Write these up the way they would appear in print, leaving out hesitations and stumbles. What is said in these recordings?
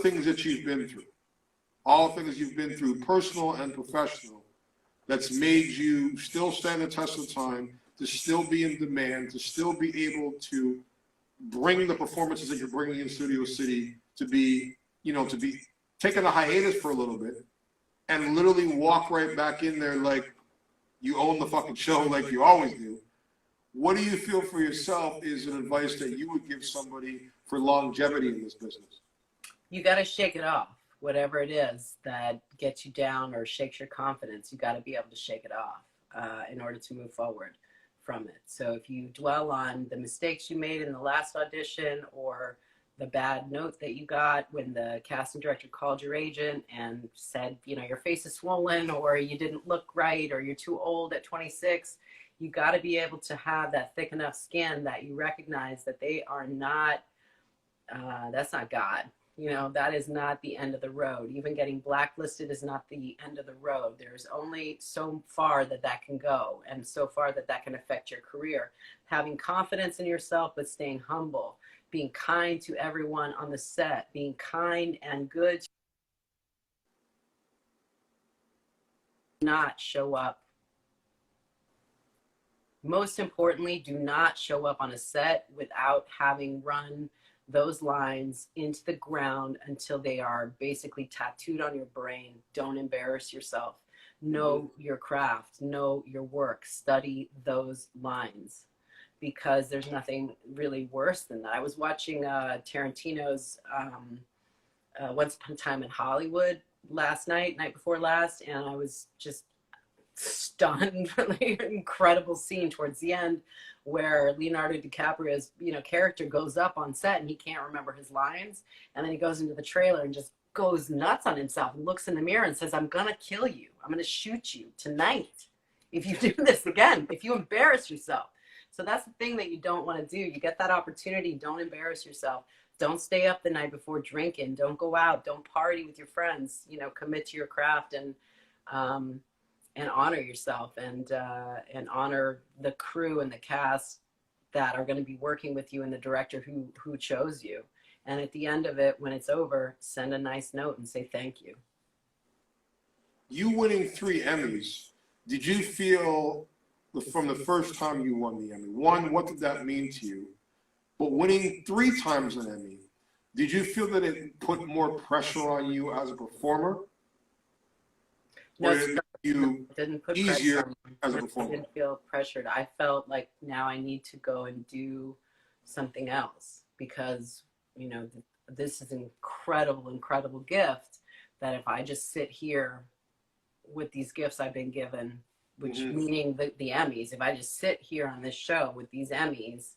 things that you've been through, all the things you've been through, personal and professional, that's made you still stand the test of time, to still be in demand, to still be able to bring the performances that you're bringing in Studio City, to be, you know, to be taking a hiatus for a little bit and literally walk right back in there like you own the fucking show like you always do. What do you feel for yourself is an advice that you would give somebody for longevity in this business? You got to shake it off. Whatever it is that gets you down or shakes your confidence, you got to be able to shake it off in order to move forward from it. So if you dwell on the mistakes you made in the last audition, or the bad note that you got when the casting director called your agent and said, you know, your face is swollen, or you didn't look right, or you're too old at 26, you got to be able to have that thick enough skin that you recognize that they are not, that's not God. You know, that is not the end of the road. Even getting blacklisted is not the end of the road. There's only so far that that can go, and so far that that can affect your career. Having confidence in yourself, but staying humble, being kind to everyone on the set, being kind and good. Not show up. Most importantly, do not show up on a set without having run those lines into the ground until they are basically tattooed on your brain. Don't embarrass yourself. Know your craft, know your work, study those lines, because there's nothing really worse than that. I was watching Tarantino's Once Upon a Time in Hollywood night before last, and I was just stunned. Really incredible scene towards the end where Leonardo DiCaprio's, you know, character goes up on set and he can't remember his lines, and then he goes into the trailer and just goes nuts on himself and looks in the mirror and says, I'm gonna kill you, I'm gonna shoot you tonight if you do this again, if you embarrass yourself. So that's the thing that you don't want to do. You get that opportunity, don't embarrass yourself. Don't stay up the night before drinking, don't go out, don't party with your friends. You know, commit to your craft and honor yourself, and honor the crew and the cast that are going to be working with you, and the director who chose you. And at the end of it, when it's over, send a nice note and say thank you. You winning 3 Emmys, did you feel from the first time you won the Emmy, one, what did that mean to you? But winning 3 times an Emmy, did you feel that it put more pressure on you as a performer? No, you didn't put easier pressure on me. as a performer? I didn't feel pressured. I felt like now I need to go and do something else, because, you know, this is an incredible, incredible gift that if I just sit here with these gifts I've been given, which meaning the Emmys, if I just sit here on this show with these Emmys,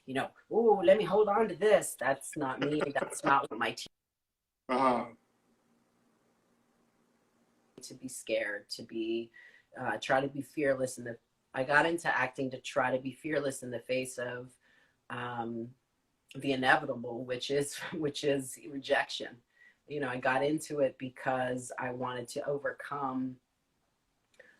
you know, oh, let me hold on to this. That's not me. That's not what my team. To be scared, to be try to be fearless I got into acting to try to be fearless in the face of the inevitable, which is rejection. You know, I got into it because I wanted to overcome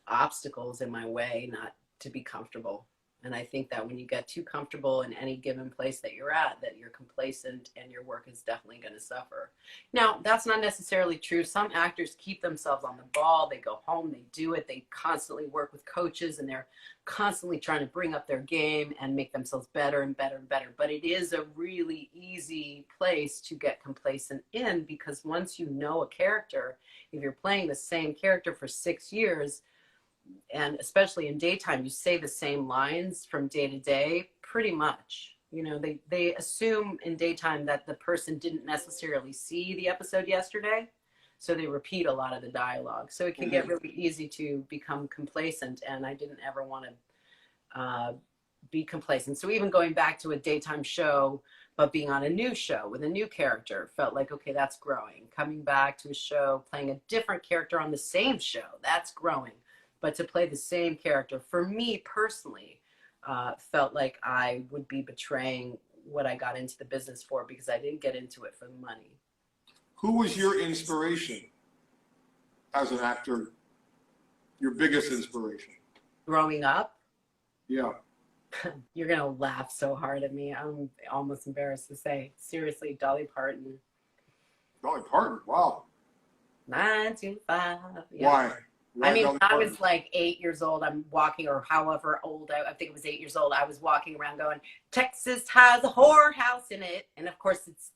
obstacles in my way, not to be comfortable. And I think that when you get too comfortable in any given place that you're at, that you're complacent and your work is definitely going to suffer. Now, that's not necessarily true. Some actors keep themselves on the ball. They go home, they do it. They constantly work with coaches, and they're constantly trying to bring up their game and make themselves better and better and better. But it is a really easy place to get complacent in, because once you know a character, if you're playing the same character for 6 years, and especially in daytime, you say the same lines from day to day, pretty much. You know, they assume in daytime that the person didn't necessarily see the episode yesterday, so they repeat a lot of the dialogue. So it can get really easy to become complacent, and I didn't ever want to be complacent. So even going back to a daytime show, but being on a new show with a new character, felt like, okay, that's growing. Coming back to a show, playing a different character on the same show, that's growing. But to play the same character, for me personally, felt like I would be betraying what I got into the business for, because I didn't get into it for the money. Who was your inspiration as an actor? Your biggest inspiration? Growing up? Yeah. You're going to laugh so hard at me. I'm almost embarrassed to say. Seriously, Dolly Parton. Dolly Parton, wow. 925. Yeah. Why? I mean, Dolly when I Parton? was like 8 years old, I'm walking, or however old, I think it was 8 years old, I was walking around going, Texas has a whorehouse in it. And of course, it's.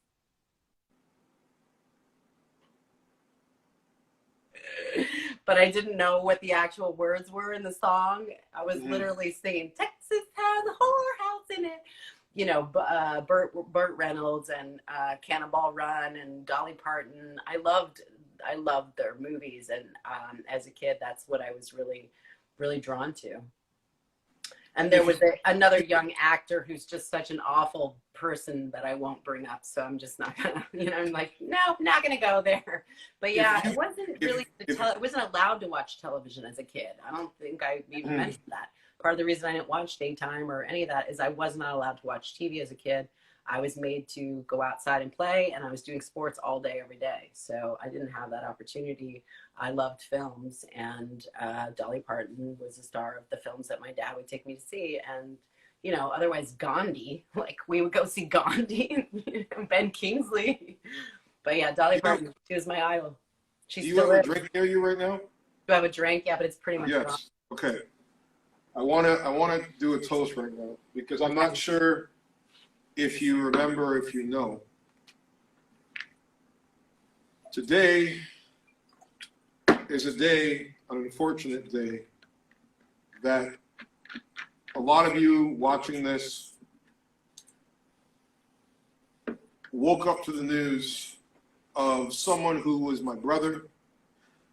But I didn't know what the actual words were in the song. I was literally singing, Texas has a whorehouse in it. You know, Burt Reynolds and Cannonball Run and Dolly Parton. I loved their movies, and as a kid, that's what I was really, really drawn to. And there was another young actor who's just such an awful person that I won't bring up. So I'm just not gonna, I'm like, no, I'm not gonna go there. But yeah, it wasn't really, I wasn't allowed to watch television as a kid. I don't think I even mentioned that. Part of the reason I didn't watch daytime or any of that is I was not allowed to watch TV as a kid. I was made to go outside and play, and I was doing sports all day, every day. So I didn't have that opportunity. I loved films, and Dolly Parton was the star of the films that my dad would take me to see. And, otherwise Gandhi, like we would go see Gandhi, Ben Kingsley. But yeah, Dolly Parton, she was my idol. Do you have a drink near you right now? Do I have a drink? Yeah, but it's pretty much gone. Yes. Okay. I wanna do a toast right now because I'm not sure if you remember, if you know. Today is a day, an unfortunate day, that a lot of you watching this woke up to the news of someone who was my brother,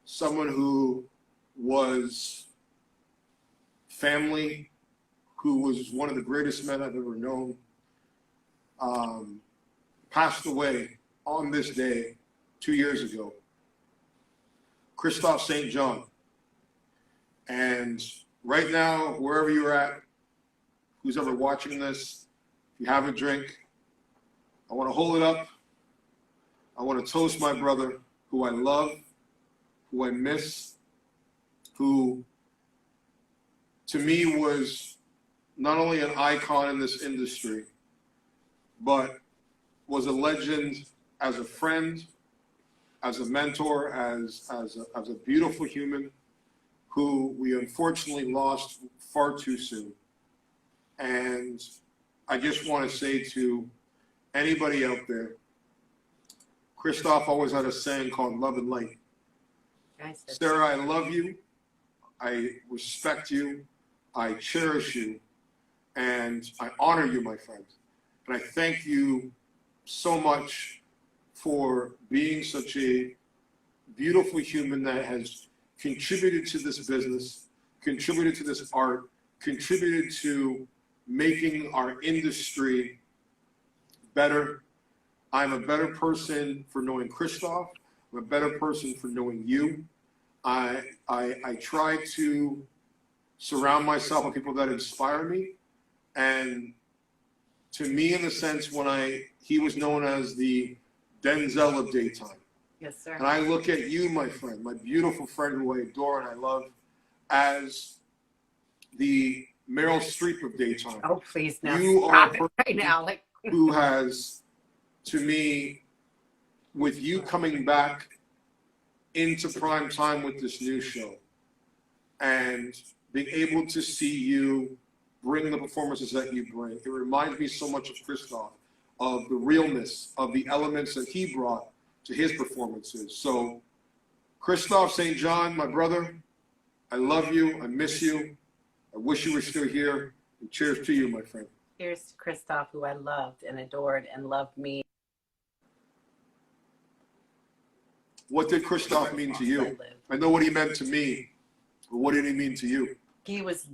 someone who was family, who was one of the greatest men I've ever known, passed away on this day 2 years ago. Christophe St. John. And right now, wherever you're at, who's ever watching this, if you have a drink, I want to hold it up. I want to toast my brother, who I love, who I miss, who to me was not only an icon in this industry, but was a legend as a friend, as a mentor, as a beautiful human who we unfortunately lost far too soon. And I just want to say to anybody out there, Christophe always had a saying called love and light. Sarah, I love you, I respect you, I cherish you, and I honor you, my friend. And I thank you so much for being such a beautiful human that has contributed to this business, contributed to this art, contributed to making our industry better. I'm a better person for knowing Christophe. I'm a better person for knowing you. I try to surround myself with people that inspire me. And to me, in the sense, he was known as the Denzel of daytime. Yes, sir. And I look at you, my friend, my beautiful friend who I adore and I love, as the Meryl Streep of daytime. Oh, please, now you stop are it right now. Like, who has, to me, with you coming back into prime time with this new show and being able to see you bring the performances that you bring, it reminds me so much of Christophe, of the realness, of the elements that he brought to his performances. So, Christophe St. John, my brother, I love you, I miss you, I wish you were still here, and cheers to you, my friend. here's to Christophe, who I loved and adored and loved me. What did Christophe mean to you? I know what he meant to me, but what did he mean to you? He was